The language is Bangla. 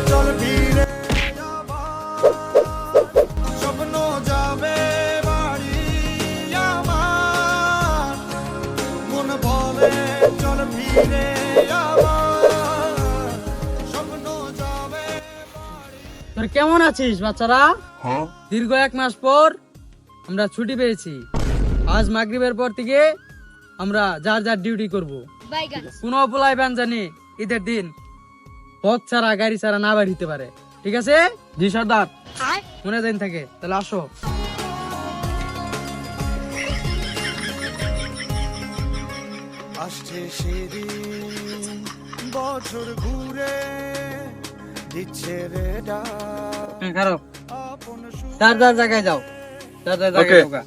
চল ফিরে স্বপ্ন যাবে বাড়ি আমার মন বলে চল ফিরে স্বপ্ন যাবে। তোর কেমন আছিস বাচ্চারা? দীর্ঘ 1 মাস পর আমরা ছুটি পেয়েছি। আজ মাগরিবের পর থেকে আমরা যার যার ডিউটি করব। কোনো পোলাই বান জানি ঈদের দিন পথ ছাড়া গাড়ি ছাড়া না বাড়িতে পারে, ঠিক আছে? জি সর্দার, মনে দিন থাকে। তাহলে আসো। আসছে সেদিন বছর ঘুরে দিচ্ছে রে ডাক খারাপ, আপন যার যার জায়গায় যাও, যার যার জায়গায় Okay. ঢোকা।